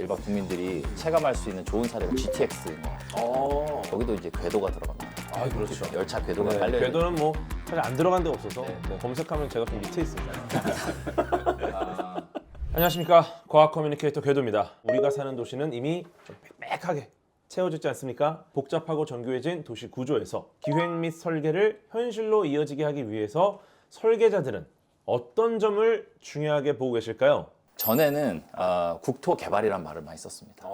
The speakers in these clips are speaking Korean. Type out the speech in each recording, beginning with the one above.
일반 국민들이 체감할 수 있는 좋은 사례가 GTX인 것 같아요. 거기도 이제 궤도가 들어갑니다. 아, 그렇죠. 열차 궤도가 네, 깔려 있는. 궤도는 뭐 사실 안 들어간 데가 없어서 네. 네, 검색하면 제가 좀 밑에 있습니다. 안녕하십니까, 과학 커뮤니케이터 궤도입니다. 우리가 사는 도시는 이미 좀 빽빽하게 채워졌지 않습니까? 복잡하고 정교해진 도시 구조에서 기획 및 설계를 현실로 이어지게 하기 위해서 설계자들은 어떤 점을 중요하게 보고 계실까요? 전에는 국토 개발이란 말을 많이 썼습니다.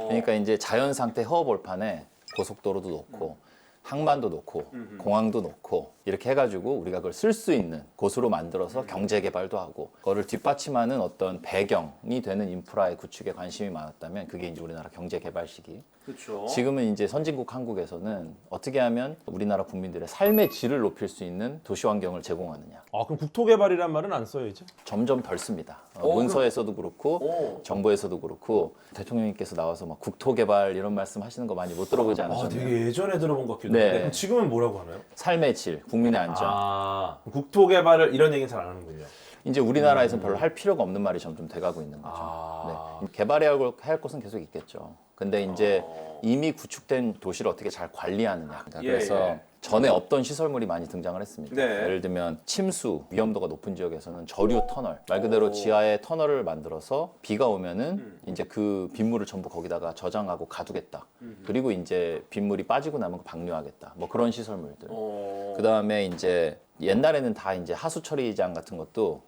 그러니까 이제 자연 상태 허허벌판에 고속도로도 놓고 항만도 놓고 공항도 놓고 이렇게 해가지고 우리가 그걸 쓸 수 있는 곳으로 만들어서 경제 개발도 하고 그거를 뒷받침하는 어떤 배경이 되는 인프라의 구축에 관심이 많았다면 그게 이제 우리나라 경제 개발 시기. 그렇죠. 지금은 이제 선진국 한국에서는 어떻게 하면 우리나라 국민들의 삶의 질을 높일 수 있는 도시 환경을 제공하느냐. 아, 그럼 국토 개발이란 말은 안 써요 이제? 점점 덜 씁니다. 문서에서도 그렇고 정부에서도 그렇고 대통령님께서 나와서 막 국토 개발 이런 말씀 하시는 거 많이 못 들어보지 아, 않으셨나요? 되게 예전에 들어본 것 같기도 네. 한데 그럼 지금은 뭐라고 하나요? 삶의 질, 국민의 안전. 아, 국토 개발을 이런 얘기는 잘 안 하는군요. 이제 우리나라에서는 별로 할 필요가 없는 말이 점점 돼가고 있는 거죠. 아. 네. 개발해야 할 곳은 계속 있겠죠. 근데 이제 이미 구축된 도시를 어떻게 잘 관리하느냐. 그래서 전에 없던 시설물이 많이 등장을 했습니다. 네. 예를 들면 침수, 위험도가 높은 지역에서는 저류 터널, 말 그대로 지하에 터널을 만들어서 비가 오면은 이제 그 빗물을 전부 거기다가 저장하고 가두겠다. 그리고 이제 빗물이 빠지고 나면 방류하겠다. 뭐 그런 시설물들. 그 다음에 이제 옛날에는 다 이제 하수 처리장 같은 것도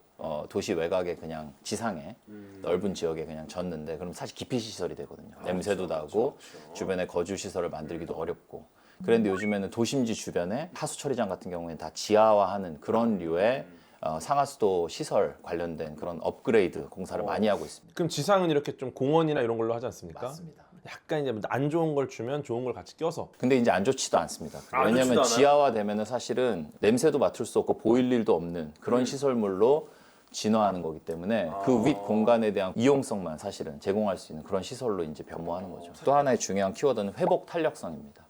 도시 외곽에 그냥 지상에 넓은 지역에 그냥 졌는데 그럼 사실 기피 시설이 되거든요. 냄새도 나고 주변에 거주 시설을 만들기도 어렵고. 그런데 요즘에는 도심지 주변에 하수 처리장 같은 경우에는 다 지하화하는 그런 류의 상하수도 시설 관련된 그런 업그레이드 공사를 많이 하고 있습니다. 그럼 지상은 이렇게 좀 공원이나 이런 걸로 하지 않습니까? 맞습니다. 약간 이제 안 좋은 걸 주면 좋은 걸 같이 껴서. 근데 이제 안 좋지도 않습니다. 안 왜냐하면 좋지도 않아요? 지하화 되면은 사실은 냄새도 맡을 수 없고 보일 일도 없는 그런 시설물로 진화하는 거기 때문에 그 윗 공간에 대한 이용성만 사실은 제공할 수 있는 그런 시설로 이제 변모하는 거죠. 또 하나의 중요한 키워드는 회복 탄력성입니다.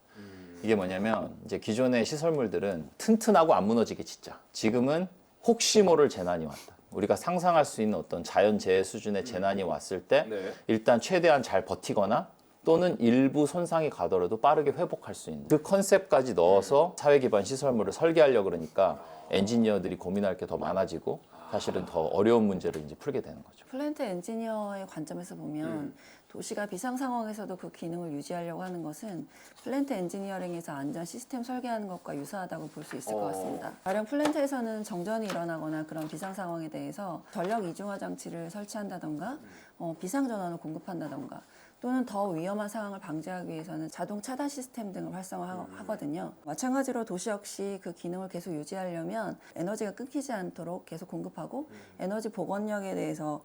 이게 뭐냐면 이제 기존의 시설물들은 튼튼하고 안 무너지게 짓자. 지금은 혹시 모를 재난이 왔다. 우리가 상상할 수 있는 어떤 자연재해 수준의 재난이 왔을 때 일단 최대한 잘 버티거나 또는 일부 손상이 가더라도 빠르게 회복할 수 있는 그 컨셉까지 넣어서 사회 기반 시설물을 설계하려고 그러니까 엔지니어들이 고민할 게 더 많아지고 사실은 더 어려운 문제를 이제 풀게 되는 거죠. 플랜트 엔지니어의 관점에서 보면 도시가 비상 상황에서도 그 기능을 유지하려고 하는 것은 플랜트 엔지니어링에서 안전 시스템 설계하는 것과 유사하다고 볼 수 있을 것 같습니다. 가령 플랜트에서는 정전이 일어나거나 그런 비상 상황에 대해서 전력 이중화 장치를 설치한다던가 비상 전원을 공급한다던가 또는 더 위험한 상황을 방지하기 위해서는 자동 차단 시스템 등을 활성화하거든요. 마찬가지로 도시 역시 그 기능을 계속 유지하려면 에너지가 끊기지 않도록 계속 공급하고 에너지 복원력에 대해서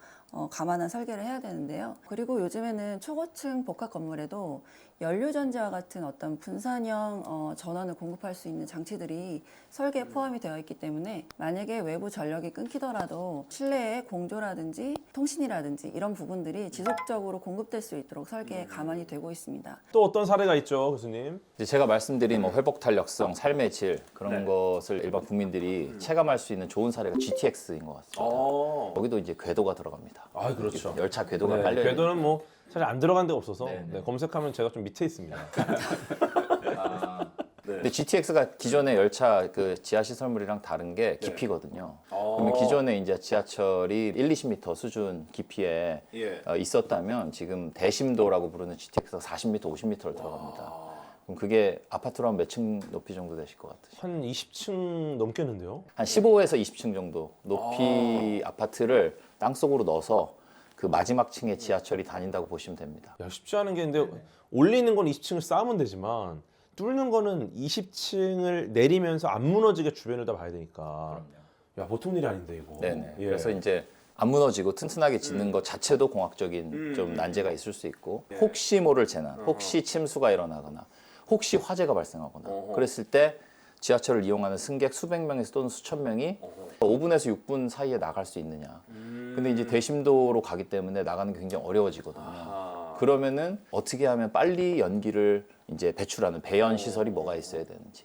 감안한 설계를 해야 되는데요. 그리고 요즘에는 초고층 복합 건물에도 연료전지와 같은 어떤 분산형 전원을 공급할 수 있는 장치들이 설계에 포함이 되어 있기 때문에 만약에 외부 전력이 끊기더라도 실내의 공조라든지 통신이라든지 이런 부분들이 지속적으로 공급될 수 있도록 설계에 감안이 되고 있습니다. 또 어떤 사례가 있죠, 교수님? 이제 제가 말씀드린 뭐 회복 탄력성, 삶의 질 그런 것을 일반 국민들이 체감할 수 있는 좋은 사례가 GTX인 것 같습니다. 거기도 이제 궤도가 들어갑니다. 아, 그렇죠. 열차 궤도가 네, 깔려 있는. 궤도는 뭐 사실 안 들어간 데가 없어서 네, 네. 네, 검색하면 제가 좀 밑에 있습니다. 근데 GTX가 기존의 열차 그 지하 시설물이랑 다른 게 깊이거든요. 그러면 기존에 이제 지하철이 1, 20m 수준 깊이에 있었다면 지금 대심도라고 부르는 GTX가 40m, 50m를 들어갑니다. 그럼 그게 아파트로 한 몇 층 높이 정도 되실 것 같으세요? 한 20층 넘겠는데요? 한 15에서 20층 정도 높이 아파트를 땅속으로 넣어서 그 마지막 층에 지하철이 다닌다고 보시면 됩니다. 야, 쉽지 않은 게 근데 올리는 건 20층을 쌓으면 되지만 뚫는 거는 20층을 내리면서 안 무너지게 주변을 다 봐야 되니까. 야, 보통 일이 아닌데 이거. 네네. 예. 그래서 이제 안 무너지고 튼튼하게 짓는 것 자체도 공학적인 좀 난제가 있을 수 있고 혹시 모를 재난, 혹시 침수가 일어나거나 혹시 화재가 발생하거나 그랬을 때 지하철을 이용하는 승객 수백 명에서 또는 수천 명이 5분에서 6분 사이에 나갈 수 있느냐. 근데 이제 대심도로 가기 때문에 나가는 게 굉장히 어려워지거든요. 그러면은 어떻게 하면 빨리 연기를 이제 배출하는 배연 시설이 뭐가 있어야 되는지.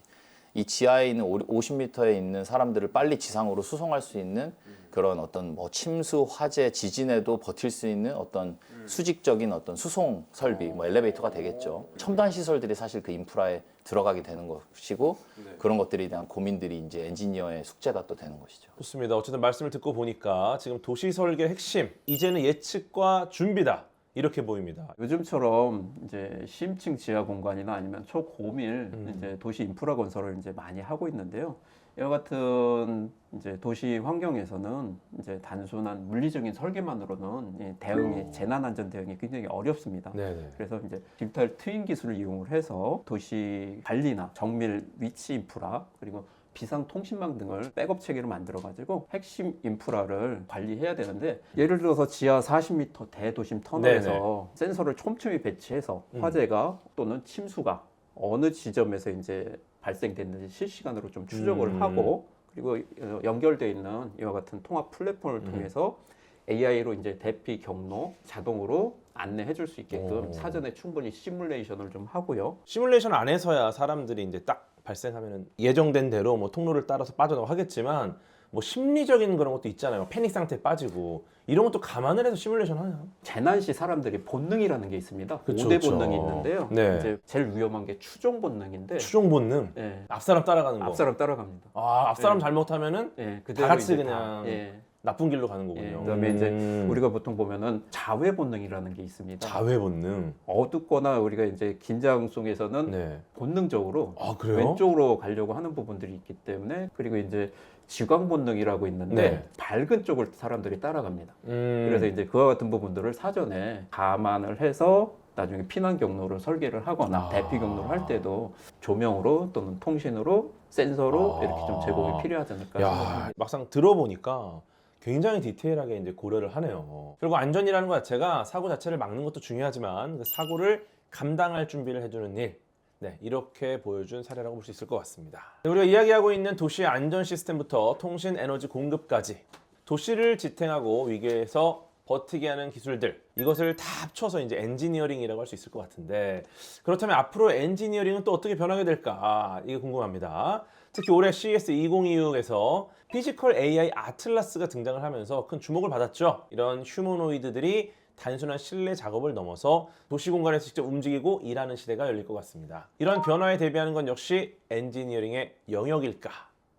이 지하에 있는 50m에 있는 사람들을 빨리 지상으로 수송할 수 있는 그런 어떤 뭐 침수, 화재, 지진에도 버틸 수 있는 어떤 수직적인 어떤 수송 설비, 뭐 엘리베이터가 되겠죠. 첨단 시설들이 사실 그 인프라에 들어가게 되는 것이고 그런 것들에 대한 고민들이 이제 엔지니어의 숙제가 또 되는 것이죠. 좋습니다. 어쨌든 말씀을 듣고 보니까 지금 도시 설계 핵심 이제는 예측과 준비다 이렇게 보입니다. 요즘처럼 이제 심층 지하 공간이나 아니면 초고밀 이제 도시 인프라 건설을 이제 많이 하고 있는데요. 이와 같은 이제 도시 환경에서는 이제 단순한 물리적인 설계만으로는 이 대응이 재난 안전 대응이 굉장히 어렵습니다. 네네. 그래서 이제 디지털 트윈 기술을 이용을 해서 도시 관리나 정밀 위치 인프라 그리고 비상 통신망 등을 백업 체계로 만들어 가지고 핵심 인프라를 관리해야 되는데 예를 들어서 지하 40m 대도심 터널에서 센서를 촘촘히 배치해서 화재가 또는 침수가 어느 지점에서 이제 발생됐는지 실시간으로 좀 추적을 하고 그리고 연결되어 있는 이와 같은 통합 플랫폼을 통해서 AI로 이제 대피 경로 자동으로 안내해 줄 수 있게끔 사전에 충분히 시뮬레이션을 좀 하고요. 시뮬레이션 안에서야 사람들이 이제 딱 발생하면은 예정된 대로 뭐 통로를 따라서 빠져나고 하겠지만 뭐 심리적인 그런 것도 있잖아요. 패닉 상태에 빠지고 이런 것도 감안을 해서 시뮬레이션 하나요? 재난 시 사람들이 본능이라는 게 있습니다. 그쵸, 5대 그쵸. 본능이 있는데요. 네. 이제 제일 위험한 게 추종 본능인데 추종 본능, 예, 앞사람 따라가는 거. 앞사람 따라갑니다. 앞사람 네. 잘못하면은 예, 다 같이 이제 그냥 예, 나쁜 길로 가는 예, 거군요. 그다음에 이제 우리가 보통 보면은 자회 본능이라는 게 있습니다. 자회 본능. 어둡거나 우리가 이제 긴장 속에서는 네. 본능적으로 아 그래요? 왼쪽으로 가려고 하는 부분들이 있기 때문에 그리고 이제 지광 본능이라고 있는데 네. 밝은 쪽을 사람들이 따라갑니다. 그래서 그래서 이제 그와 같은 부분들을 사전에 감안을 해서 나중에 피난 경로를 설계를 하거나 대피 경로를 할 때도 조명으로 또는 통신으로 센서로 이렇게 좀 제공이 필요하지 않을까 생각합니다. 야, 막상 들어보니까 굉장히 디테일하게 이제 고려를 하네요. 그리고 안전이라는 것 자체가 사고 자체를 막는 것도 중요하지만 그 사고를 감당할 준비를 해주는 일. 네, 이렇게 보여준 사례라고 볼 수 있을 것 같습니다. 우리가 이야기하고 있는 도시의 안전 시스템부터 통신 에너지 공급까지 도시를 지탱하고 위기에서 버티게 하는 기술들 이것을 다 합쳐서 이제 엔지니어링이라고 할 수 있을 것 같은데 그렇다면 앞으로 엔지니어링은 또 어떻게 변하게 될까 이게 궁금합니다. 특히 올해 CES 2026에서 피지컬 AI 아틀라스가 등장을 하면서 큰 주목을 받았죠. 이런 휴머노이드들이 단순한 실내 작업을 넘어서 도시 공간에서 직접 움직이고 일하는 시대가 열릴 것 같습니다. 이런 변화에 대비하는 건 역시 엔지니어링의 영역일까?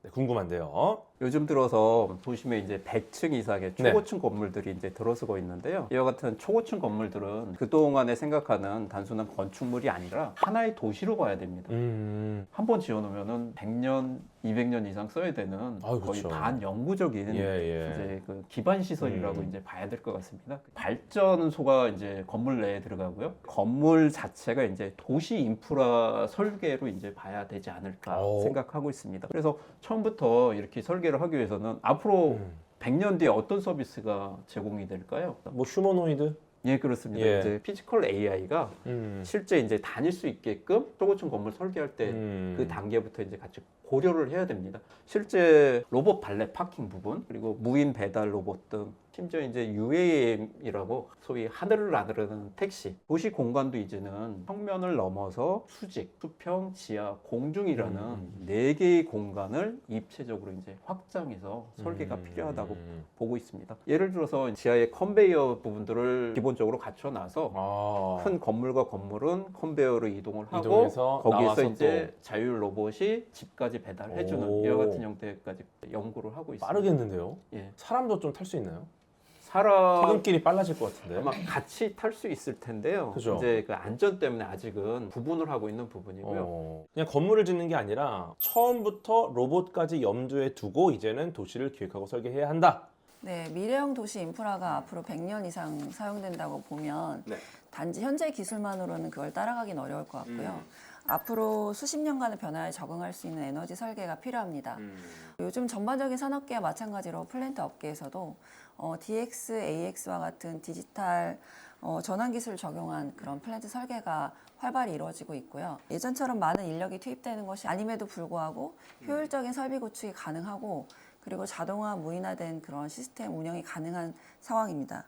네, 궁금한데요. 요즘 들어서 도심에 이제 100층 이상의 초고층 건물들이 이제 들어서고 있는데요. 이와 같은 초고층 건물들은 그동안에 생각하는 단순한 건축물이 아니라 하나의 도시로 봐야 됩니다. 한 번 지어놓으면은 100년, 200년 이상 써야 되는 거의 그쵸. 반영구적인 이제 그 기반 시설이라고 이제 봐야 될 것 같습니다. 발전소가 이제 건물 내에 들어가고요. 건물 자체가 이제 도시 인프라 설계로 이제 봐야 되지 않을까 생각하고 있습니다. 그래서 처음부터 이렇게 설계를 하기 위해서는 앞으로 100년 뒤에 어떤 서비스가 제공이 될까요? 뭐 휴머노이드? 예, 그렇습니다. 예. 이제 피지컬 AI가 실제 이제 다닐 수 있게끔 초고층 건물 설계할 때 그 단계부터 이제 같이 고려를 해야 됩니다. 실제 로봇 발렛 파킹 부분 그리고 무인 배달 로봇 등 심지어 이제 UAM이라고 소위 하늘을 나르는 택시 도시 공간도 이제는 평면을 넘어서 수직, 수평, 지하, 공중이라는 네 개의 공간을 입체적으로 이제 확장해서 설계가 필요하다고 보고 있습니다. 예를 들어서 지하의 컨베이어 부분들을 기본적으로 갖춰놔서 큰 건물과 건물은 컨베이어로 이동을 하고 이동해서 거기에서 나와서 이제 자율 로봇이 집까지 배달해주는 이와 같은 형태까지 연구를 하고 있습니다. 빠르겠는데요? 예. 사람도 좀 탈 수 있나요? 사람 퇴근길이 빨라질 것 같은데. 아마 같이 탈 수 있을 텐데요. 그죠. 이제 그 안전 때문에 아직은 구분을 하고 있는 부분이고요. 그냥 건물을 짓는 게 아니라 처음부터 로봇까지 염두에 두고 이제는 도시를 기획하고 설계해야 한다. 네, 미래형 도시 인프라가 앞으로 100년 이상 사용된다고 보면 단지 현재 기술만으로는 그걸 따라가긴 어려울 것 같고요. 앞으로 수십 년간의 변화에 적응할 수 있는 에너지 설계가 필요합니다. 요즘 전반적인 산업계와 마찬가지로 플랜트 업계에서도 DX, AX와 같은 디지털 전환 기술을 적용한 그런 플랜트 설계가 활발히 이루어지고 있고요. 예전처럼 많은 인력이 투입되는 것이 아님에도 불구하고 효율적인 설비 구축이 가능하고 그리고 자동화, 무인화된 그런 시스템 운영이 가능한 상황입니다.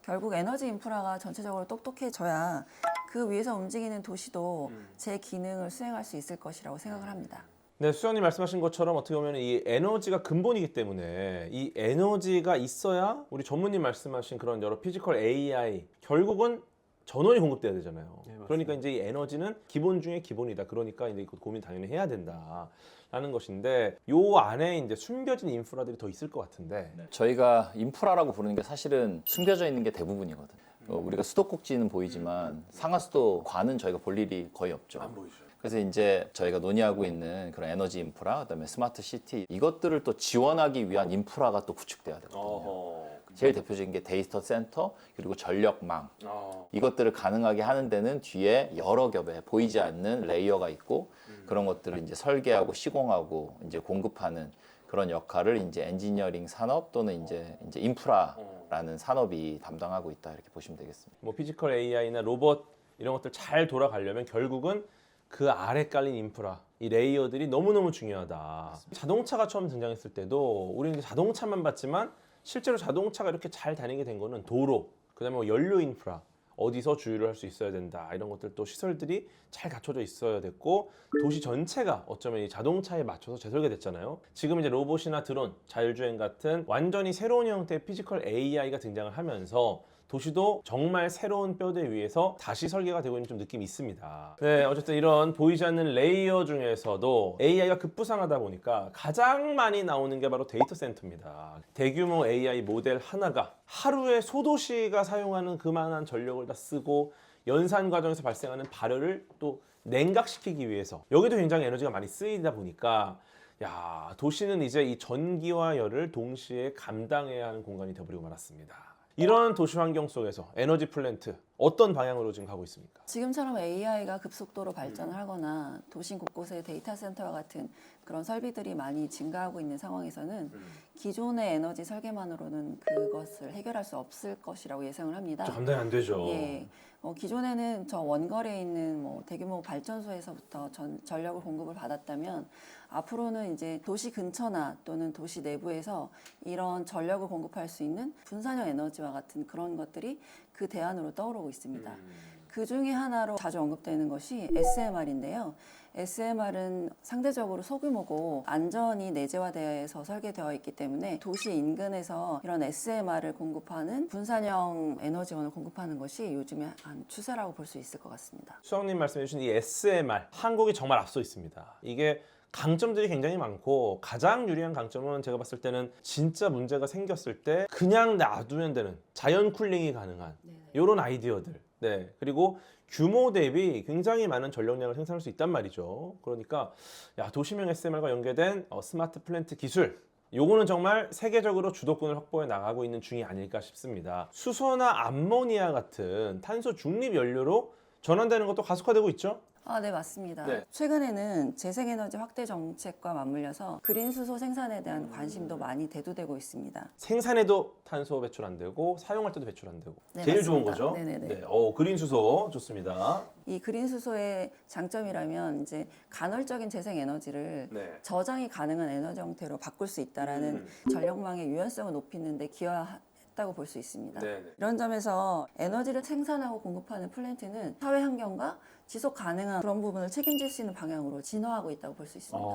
결국 에너지 인프라가 전체적으로 똑똑해져야 그 위에서 움직이는 도시도 제 기능을 수행할 수 있을 것이라고 생각을 합니다. 네, 수장님 말씀하신 것처럼 어떻게 보면 이 에너지가 근본이기 때문에 이 에너지가 있어야 우리 전무님 말씀하신 그런 여러 피지컬 AI 결국은 전원이 공급돼야 되잖아요. 네, 맞습니다. 그러니까 이제 이 에너지는 기본 중에 기본이다. 그러니까 이제 이거 고민 당연히 해야 된다라는 것인데 요 안에 이제 숨겨진 인프라들이 더 있을 것 같은데 저희가 인프라라고 부르는 게 사실은 숨겨져 있는 게 대부분이거든요. 우리가 수도꼭지는 보이지만 상하수도관은 저희가 볼 일이 거의 없죠. 그래서 이제 저희가 논의하고 있는 그런 에너지 인프라, 그다음에 스마트 시티 이것들을 또 지원하기 위한 인프라가 또 구축돼야 되거든요. 제일 대표적인 게 데이터 센터 그리고 전력망 이것들을 가능하게 하는 데는 뒤에 여러 겹의 보이지 않는 레이어가 있고 그런 것들을 이제 설계하고 시공하고 이제 공급하는 그런 역할을 이제 엔지니어링 산업 또는 이제 인프라라는 산업이 담당하고 있다 이렇게 보시면 되겠습니다. 뭐 피지컬 AI나 로봇 이런 것들 잘 돌아가려면 결국은 그 아래 깔린 인프라, 이 레이어들이 너무너무 중요하다. 자동차가 처음 등장했을 때도 우리는 자동차만 봤지만 실제로 자동차가 이렇게 잘 다니게 된 거는 도로, 그다음에 뭐 연료 인프라, 어디서 주유를 할 수 있어야 된다. 이런 것들 또 시설들이 잘 갖춰져 있어야 됐고 도시 전체가 어쩌면 이 자동차에 맞춰서 재설계됐잖아요. 지금 이제 로봇이나 드론, 자율주행 같은 완전히 새로운 형태의 피지컬 AI가 등장을 하면서 도시도 정말 새로운 뼈대 위에서 다시 설계가 되고 있는 좀 느낌이 있습니다. 네, 어쨌든 이런 보이지 않는 레이어 중에서도 AI가 급부상하다 보니까 가장 많이 나오는 게 바로 데이터 센터입니다. 대규모 AI 모델 하나가 하루에 소도시가 사용하는 그만한 전력을 다 쓰고 연산 과정에서 발생하는 발열을 또 냉각시키기 위해서 여기도 굉장히 에너지가 많이 쓰이다 보니까 야, 도시는 이제 이 전기와 열을 동시에 감당해야 하는 공간이 되어버리고 말았습니다. 이런 도시 환경 속에서 에너지 플랜트 어떤 방향으로 지금 가고 있습니까? 지금처럼 AI가 급속도로 발전을 하거나 도심 곳곳에 데이터 센터와 같은 그런 설비들이 많이 증가하고 있는 상황에서는 기존의 에너지 설계만으로는 그것을 해결할 수 없을 것이라고 예상을 합니다. 감당이 안 되죠. 예, 기존에는 저 원거리에 있는 뭐 대규모 발전소에서부터 전력을 공급을 받았다면 앞으로는 이제 도시 근처나 또는 도시 내부에서 이런 전력을 공급할 수 있는 분산형 에너지와 같은 그런 것들이 그 대안으로 떠오르고 있습니다. 그 중에 하나로 자주 언급되는 것이 SMR인데요. SMR은 상대적으로 소규모고 안전이 내재화되어서 설계되어 있기 때문에 도시 인근에서 이런 SMR을 공급하는 분산형 에너지원을 공급하는 것이 요즘에 한 추세라고 볼 수 있을 것 같습니다. 수장님 말씀해 주신 이 SMR 한국이 정말 앞서 있습니다. 이게 강점들이 굉장히 많고 가장 유리한 강점은 제가 봤을 때는 진짜 문제가 생겼을 때 그냥 놔두면 되는 자연 쿨링이 가능한 이런 아이디어들. 네, 그리고 규모 대비 굉장히 많은 전력량을 생산할 수 있단 말이죠. 그러니까 야, 도시명 SMR과 연계된 스마트 플랜트 기술 요거는 정말 세계적으로 주도권을 확보해 나가고 있는 중이 아닐까 싶습니다. 수소나 암모니아 같은 탄소 중립 연료로 전환되는 것도 가속화되고 있죠. 네, 맞습니다. 네. 최근에는 재생에너지 확대 정책과 맞물려서 그린 수소 생산에 대한 관심도 많이 대두되고 있습니다. 생산에도 탄소 배출 안 되고 사용할 때도 배출 안 되고 네, 제일 좋은 맞습니다. 거죠. 네네네. 네, 그린 수소 좋습니다. 이 그린 수소의 장점이라면 이제 간헐적인 재생 에너지를 저장이 가능한 에너지 형태로 바꿀 수 있다라는 전력망의 유연성을 높이는 데 기여했다고 볼 수 있습니다. 이런 점에서 에너지를 생산하고 공급하는 플랜트는 사회 환경과 지속 가능한 그런 부분을 책임질 수 있는 방향으로 진화하고 있다고 볼 수 있습니다.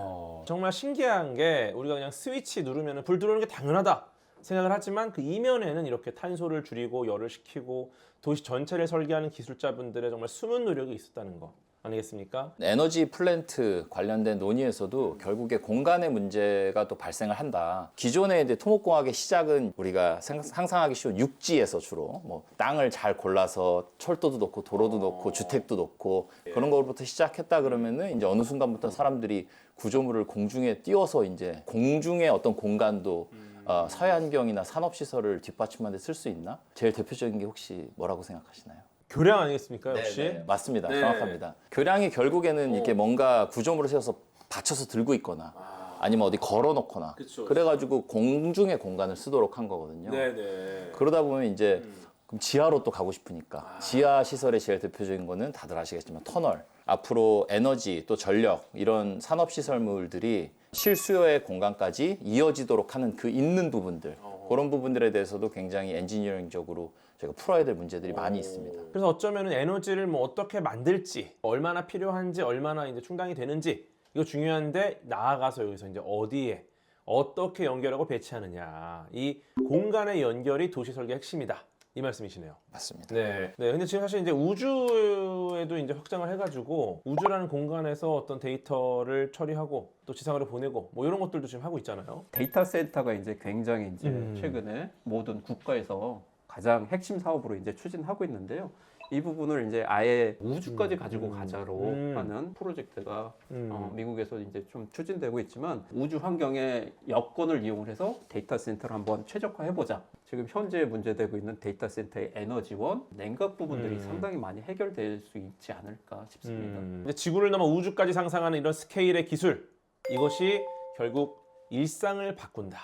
정말 신기한 게 우리가 그냥 스위치 누르면 불 들어오는 게 당연하다 생각을 하지만 그 이면에는 이렇게 탄소를 줄이고 열을 식히고 도시 전체를 설계하는 기술자분들의 정말 숨은 노력이 있었다는 거 아니겠습니까? 에너지 플랜트 관련된 논의에서도 결국에 공간의 문제가 또 발생을 한다. 기존의 이제 토목공학의 시작은 우리가 상상하기 쉬운 육지에서 주로 뭐 땅을 잘 골라서 철도도 넣고 도로도 넣고 주택도 넣고 그런 것부터 시작했다 그러면은 이제 어느 순간부터 사람들이 구조물을 공중에 띄워서 이제 공중의 어떤 공간도 사회환경이나 산업시설을 뒷받침하는 데 쓸 수 있나? 제일 대표적인 게 혹시 뭐라고 생각하시나요? 교량 아니겠습니까 역시? 네, 맞습니다. 네. 정확합니다. 교량이 결국에는 이렇게 뭔가 구조물을 세워서 받쳐서 들고 있거나 아니면 어디 걸어놓거나 그쵸. 그래가지고 공중의 공간을 쓰도록 한 거거든요. 네네. 그러다 보면 이제 그럼 지하로 또 가고 싶으니까 지하 시설의 제일 대표적인 거는 다들 아시겠지만 터널. 앞으로 에너지 또 전력 이런 산업 시설물들이 실수요의 공간까지 이어지도록 하는 그 있는 부분들 그런 부분들에 대해서도 굉장히 엔지니어링적으로 저희가 풀어야 될 문제들이 많이 있습니다. 그래서 어쩌면 에너지를 뭐 어떻게 만들지, 얼마나 필요한지, 얼마나 이제 충당이 되는지 이거 중요한데 나아가서 여기서 이제 어디에 어떻게 연결하고 배치하느냐, 이 공간의 연결이 도시 설계의 핵심이다, 이 말씀이시네요. 맞습니다. 네. 근데 지금 사실 이제 우주에도 이제 확장을 해가지고 우주라는 공간에서 어떤 데이터를 처리하고 또 지상으로 보내고 뭐 이런 것들도 지금 하고 있잖아요. 데이터 센터가 이제 굉장히 이제 최근에 모든 국가에서 가장 핵심 사업으로 이제 추진하고 있는데요. 이 부분을 이제 아예 우주까지 가지고 가자로 하는 프로젝트가 미국에서 이제 좀 추진되고 있지만, 우주 환경의 여건을 이용해서 데이터 센터를 한번 최적화해보자. 지금 현재 문제되고 있는 데이터 센터의 에너지원, 냉각 부분들이 상당히 많이 해결될 수 있지 않을까 싶습니다. 이제 지구를 넘어 우주까지 상상하는 이런 스케일의 기술, 이것이 결국 일상을 바꾼다.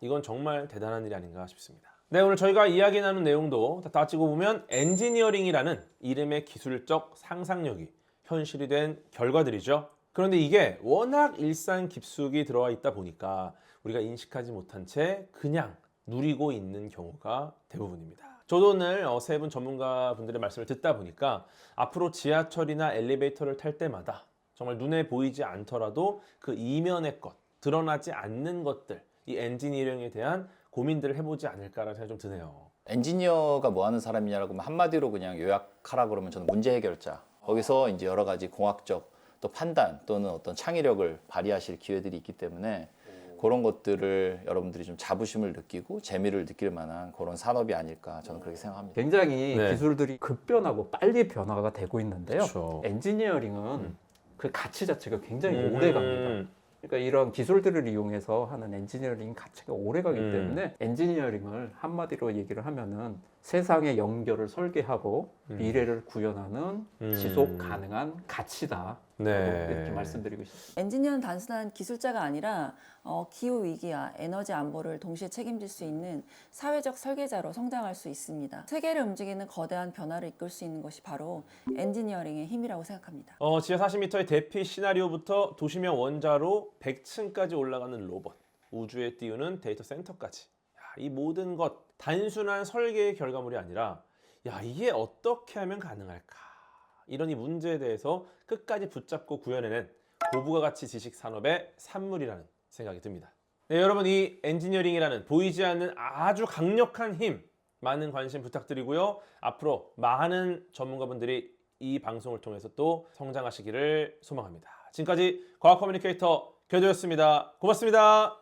이건 정말 대단한 일이 아닌가 싶습니다. 네, 오늘 저희가 이야기 나눈 내용도 다 따지고 보면 엔지니어링이라는 이름의 기술적 상상력이 현실이 된 결과들이죠. 그런데 이게 워낙 일상 깊숙이 들어와 있다 보니까 우리가 인식하지 못한 채 그냥 누리고 있는 경우가 대부분입니다. 저도 오늘 세 분 전문가분들의 말씀을 듣다 보니까 앞으로 지하철이나 엘리베이터를 탈 때마다 정말 눈에 보이지 않더라도 그 이면의 것, 드러나지 않는 것들, 이 엔지니어링에 대한 고민들을 해보지 않을까라는 생각이 좀 드네요. 엔지니어가 뭐 하는 사람이냐라고 하면 한마디로 그냥 요약하라 그러면 저는 문제 해결자. 거기서 이제 여러 가지 공학적 또 판단 또는 어떤 창의력을 발휘하실 기회들이 있기 때문에 그런 것들을 여러분들이 좀 자부심을 느끼고 재미를 느낄 만한 그런 산업이 아닐까 저는 그렇게 생각합니다. 굉장히 네. 기술들이 급변하고 빨리 변화가 되고 있는데요. 그쵸. 엔지니어링은 그 가치 자체가 굉장히 오래 갑니다. 그러니까 이런 기술들을 이용해서 하는 엔지니어링 가치가 오래 가기 때문에 엔지니어링을 한마디로 얘기를 하면은 세상의 연결을 설계하고 미래를 구현하는 지속 가능한 가치다. 네. 이렇게 말씀드리고 싶습니다. 엔지니어는 단순한 기술자가 아니라 기후 위기와 에너지 안보를 동시에 책임질 수 있는 사회적 설계자로 성장할 수 있습니다. 세계를 움직이는 거대한 변화를 이끌 수 있는 것이 바로 엔지니어링의 힘이라고 생각합니다. 지하 40m의 대피 시나리오부터 도시명 원자로 100층까지 올라가는 로봇, 우주에 띄우는 데이터 센터까지, 이 모든 것 단순한 설계의 결과물이 아니라 이게 어떻게 하면 가능할까, 이런 이 문제에 대해서 끝까지 붙잡고 구현해낸 고부가 가치 지식 산업의 산물이라는 생각이 듭니다. 네, 여러분, 이 엔지니어링이라는 보이지 않는 아주 강력한 힘, 많은 관심 부탁드리고요. 앞으로 많은 전문가분들이 이 방송을 통해서 또 성장하시기를 소망합니다. 지금까지 과학 커뮤니케이터 교도였습니다. 고맙습니다.